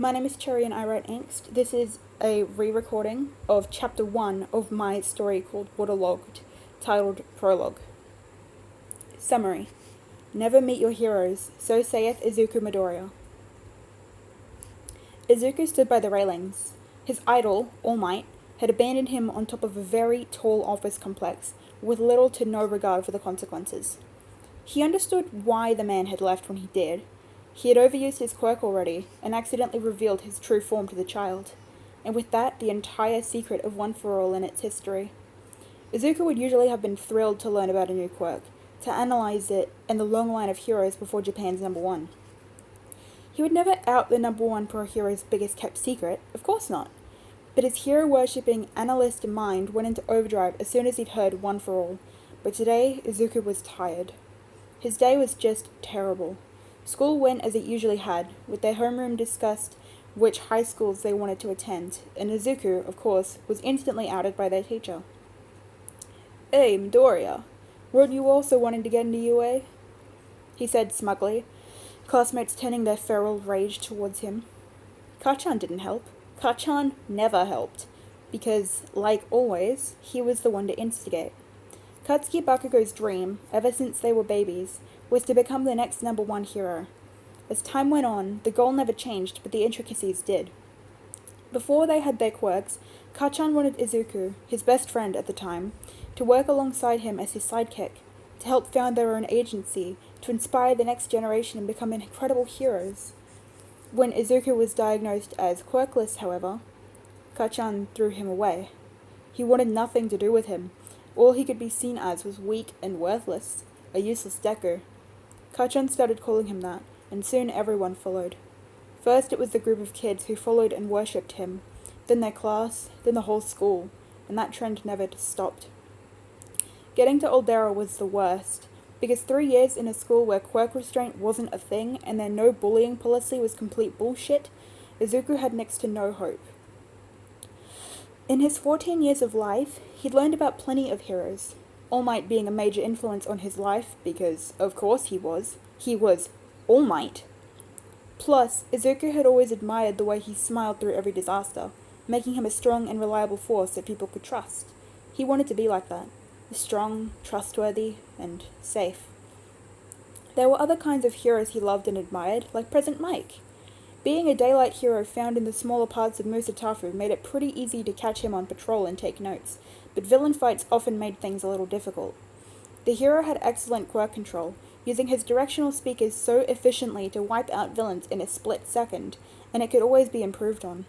my name is Cherry and I write Angst. This is a re-recording of Chapter 1 of my story called Waterlogged, titled Prologue. Summary. Never meet your heroes, so saith Izuku Midoriya. Izuku stood by the railings. His idol, All Might, had abandoned him on top of a very tall office complex, with little to no regard for the consequences. He understood why the man had left when he did. He had overused his quirk already, and accidentally revealed his true form to the child, and with that the entire secret of One For All in its history. Izuku would usually have been thrilled to learn about a new quirk, to analyze it and the long line of heroes before Japan's number one. He would never out the number one pro hero's biggest kept secret, of course not, but his hero-worshipping analyst mind went into overdrive as soon as he'd heard One For All. But today, Izuku was tired. His day was just terrible. School went as it usually had, with their homeroom discussed which high schools they wanted to attend, and Izuku, of course, was instantly outed by their teacher. "Hey, Midoriya, weren't you also wanting to get into UA?" he said smugly, classmates turning their feral rage towards him. Kachan didn't help. Kachan never helped, because, like always, he was the one to instigate. Katsuki Bakugo's dream, ever since they were babies, was to become the next number one hero. As time went on, the goal never changed, but the intricacies did. Before they had their quirks, Kachan wanted Izuku, his best friend at the time, to work alongside him as his sidekick, to help found their own agency, to inspire the next generation and become incredible heroes. When Izuku was diagnosed as quirkless, however, Kachan threw him away. He wanted nothing to do with him. All he could be seen as was weak and worthless, a useless Deku. Kachan started calling him that, and soon everyone followed. First it was the group of kids who followed and worshipped him, then their class, then the whole school, and that trend never stopped. Getting to Aldera was the worst, because 3 years in a school where quirk restraint wasn't a thing and their no bullying policy was complete bullshit, Izuku had next to no hope. In his 14 years of life, he'd learned about plenty of heroes, All Might being a major influence on his life, because, of course he was. He was All Might. Plus, Izuku had always admired the way he smiled through every disaster, making him a strong and reliable force that people could trust. He wanted to be like that, strong, trustworthy, and safe. There were other kinds of heroes he loved and admired, like Present Mike. Being a daylight hero found in the smaller parts of Musatafu made it pretty easy to catch him on patrol and take notes, but villain fights often made things a little difficult. The hero had excellent quirk control, using his directional speakers so efficiently to wipe out villains in a split second, and it could always be improved on.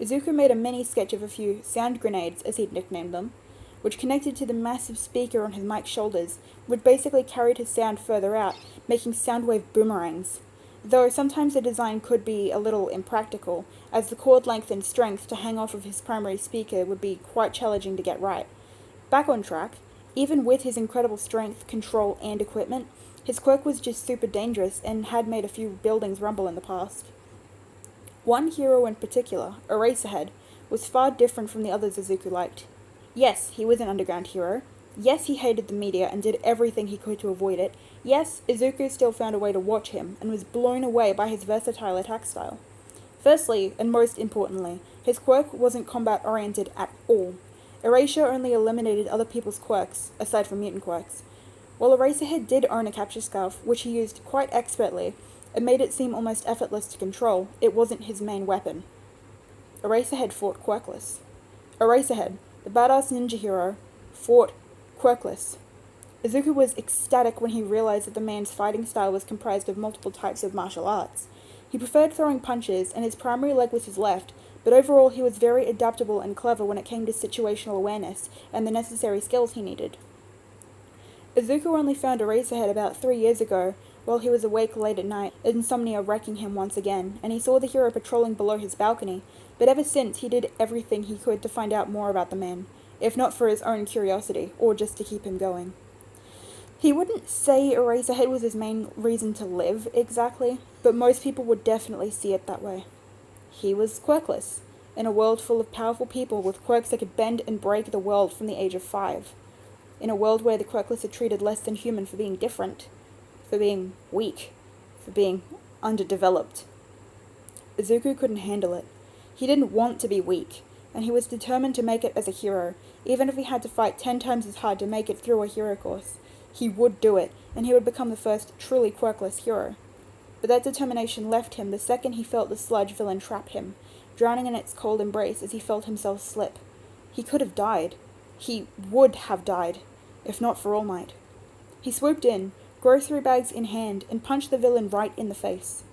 Izuku made a mini sketch of a few sound grenades, as he'd nicknamed them, which connected to the massive speaker on his mic's shoulders, which basically carried his sound further out, making soundwave boomerangs. Though sometimes the design could be a little impractical, as the cord length and strength to hang off of his primary speaker would be quite challenging to get right. Back on track, even with his incredible strength, control, and equipment, his quirk was just super dangerous and had made a few buildings rumble in the past. One hero in particular, Eraserhead, was far different from the others Izuku liked. Yes, he was an underground hero. Yes, he hated the media and did everything he could to avoid it. Yes, Izuku still found a way to watch him, and was blown away by his versatile attack style. Firstly, and most importantly, his quirk wasn't combat-oriented at all. Erasure only eliminated other people's quirks, aside from mutant quirks. While Eraserhead did own a capture scarf, which he used quite expertly, and made it seem almost effortless to control, it wasn't his main weapon. Eraserhead fought quirkless. Eraserhead, the badass ninja hero, fought quirkless. Izuku was ecstatic when he realized that the man's fighting style was comprised of multiple types of martial arts. He preferred throwing punches, and his primary leg was his left, but overall he was very adaptable and clever when it came to situational awareness and the necessary skills he needed. Izuku only found Eraserhead about 3 years ago, while he was awake late at night, insomnia wrecking him once again, and he saw the hero patrolling below his balcony, but ever since he did everything he could to find out more about the man, if not for his own curiosity, or just to keep him going. He wouldn't say Eraserhead was his main reason to live, exactly, but most people would definitely see it that way. He was quirkless, in a world full of powerful people with quirks that could bend and break the world from the age of 5. In a world where the quirkless are treated less than human for being different, for being weak, for being underdeveloped. Izuku couldn't handle it. He didn't want to be weak, and he was determined to make it as a hero, even if he had to fight 10 times as hard to make it through a hero course. He would do it, and he would become the first truly quirkless hero. But that determination left him the second he felt the sludge villain trap him, drowning in its cold embrace as he felt himself slip. He could have died. He would have died, if not for All Might. He swooped in, grocery bags in hand, and punched the villain right in the face.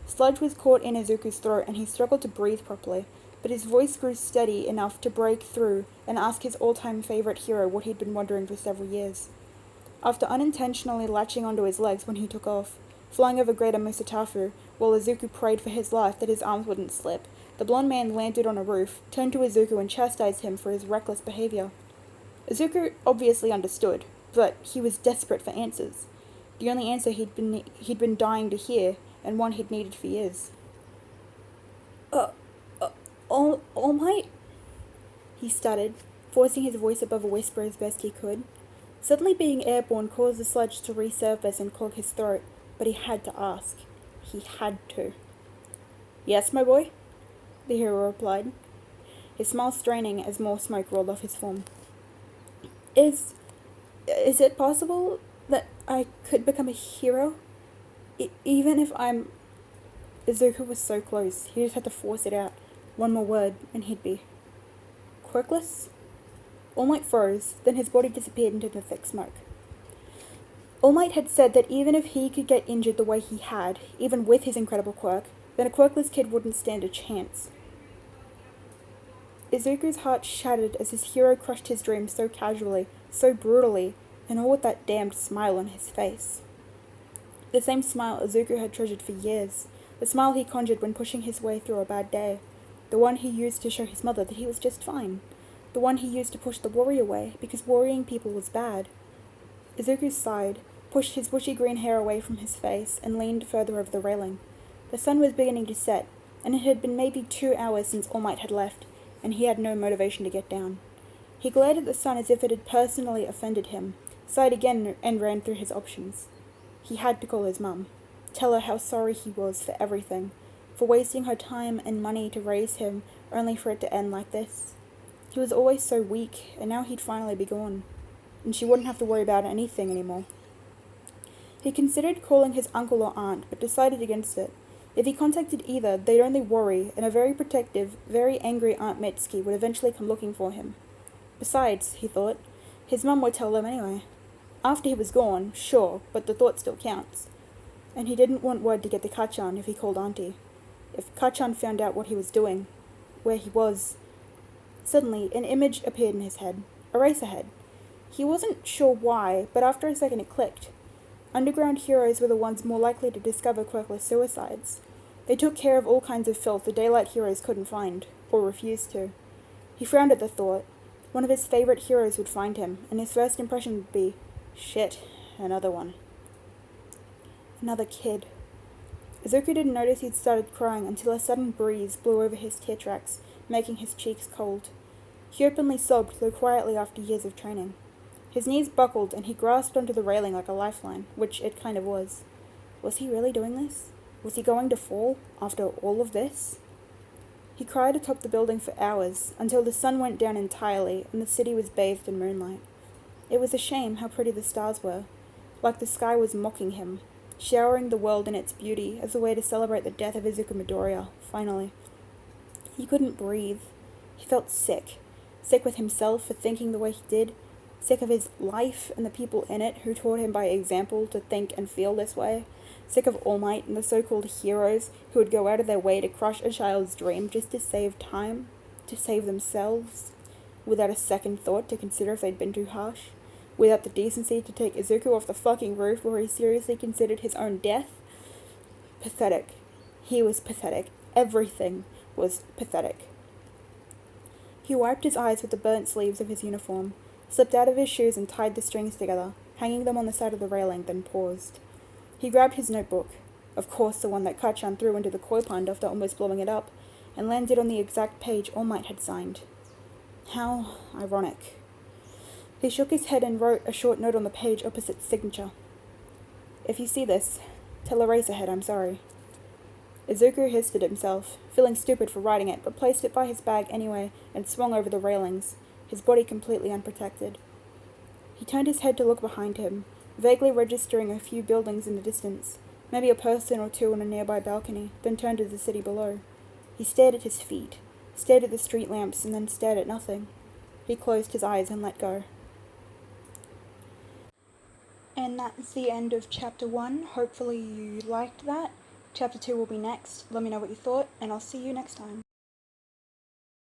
Sludge was caught in Izuku's throat, and he struggled to breathe properly, but his voice grew steady enough to break through and ask his all-time favorite hero what he'd been wondering for several years. After unintentionally latching onto his legs when he took off, flying over Greater Musatafu, while Izuku prayed for his life that his arms wouldn't slip, the blonde man landed on a roof, turned to Izuku and chastised him for his reckless behavior. Izuku obviously understood, but he was desperate for answers. The only answer he'd been dying to hear, and one he'd needed for years. All Might? He stuttered, forcing his voice above a whisper as best he could. Suddenly being airborne caused the sludge to resurface and clog his throat, but he had to ask. He had to. Yes, my boy? The hero replied, his smile straining as more smoke rolled off his form. Is it possible that I could become a hero? Even if I'm... Izuku was so close, he just had to force it out. One more word, and he'd be... Quirkless? All Might froze, then his body disappeared into the thick smoke. All Might had said that even if he could get injured the way he had, even with his incredible quirk, then a quirkless kid wouldn't stand a chance. Izuku's heart shattered as his hero crushed his dreams so casually, so brutally, and all with that damned smile on his face. The same smile Izuku had treasured for years, the smile he conjured when pushing his way through a bad day, the one he used to show his mother that he was just fine, the one he used to push the worry away because worrying people was bad. Izuku sighed, pushed his bushy green hair away from his face, and leaned further over the railing. The sun was beginning to set, and it had been maybe 2 hours since All Might had left, and he had no motivation to get down. He glared at the sun as if it had personally offended him, sighed again and ran through his options. He had to call his mum, tell her how sorry he was for everything, for wasting her time and money to raise him, only for it to end like this. He was always so weak, and now he'd finally be gone, and she wouldn't have to worry about anything anymore. He considered calling his uncle or aunt, but decided against it. If he contacted either, they'd only worry, and a very protective, very angry Aunt Mitsuki would eventually come looking for him. Besides, he thought, his mum would tell them anyway. After he was gone, sure, but the thought still counts. And he didn't want word to get to Kachan if he called Auntie. If Kachan found out what he was doing, where he was... Suddenly, an image appeared in his head. Eraserhead. He wasn't sure why, but after a second it clicked. Underground heroes were the ones more likely to discover quirkless suicides. They took care of all kinds of filth the daylight heroes couldn't find, or refused to. He frowned at the thought. One of his favorite heroes would find him, and his first impression would be, shit, another one. Another kid. Izuku didn't notice he'd started crying until a sudden breeze blew over his tear tracks, making his cheeks cold. He openly sobbed, though quietly after years of training. His knees buckled, and he grasped onto the railing like a lifeline, which it kind of was. Was he really doing this? Was he going to fall, after all of this? He cried atop the building for hours, until the sun went down entirely, and the city was bathed in moonlight. It was a shame how pretty the stars were, like the sky was mocking him, showering the world in its beauty as a way to celebrate the death of Izuku Midoriya, finally. He couldn't breathe. He felt sick. Sick with himself for thinking the way he did, sick of his life and the people in it who taught him by example to think and feel this way, sick of All Might and the so-called heroes who would go out of their way to crush a child's dream just to save time, to save themselves, without a second thought to consider if they'd been too harsh, without the decency to take Izuku off the fucking roof where he seriously considered his own death. Pathetic. He was pathetic. Everything was pathetic. He wiped his eyes with the burnt sleeves of his uniform, slipped out of his shoes and tied the strings together, hanging them on the side of the railing, then paused. He grabbed his notebook, of course the one that Kachan threw into the koi pond after almost blowing it up, and landed on the exact page All Might had signed. How ironic. He shook his head and wrote a short note on the page opposite the signature. If you see this, tell Eraserhead I'm sorry. Izuku hissed at himself, feeling stupid for riding it, but placed it by his bag anyway and swung over the railings, his body completely unprotected. He turned his head to look behind him, vaguely registering a few buildings in the distance, maybe a person or two on a nearby balcony, then turned to the city below. He stared at his feet, stared at the street lamps, and then stared at nothing. He closed his eyes and let go. And that's the end of Chapter 1. Hopefully you liked that. Chapter 2 will be next. Let me know what you thought, and I'll see you next time.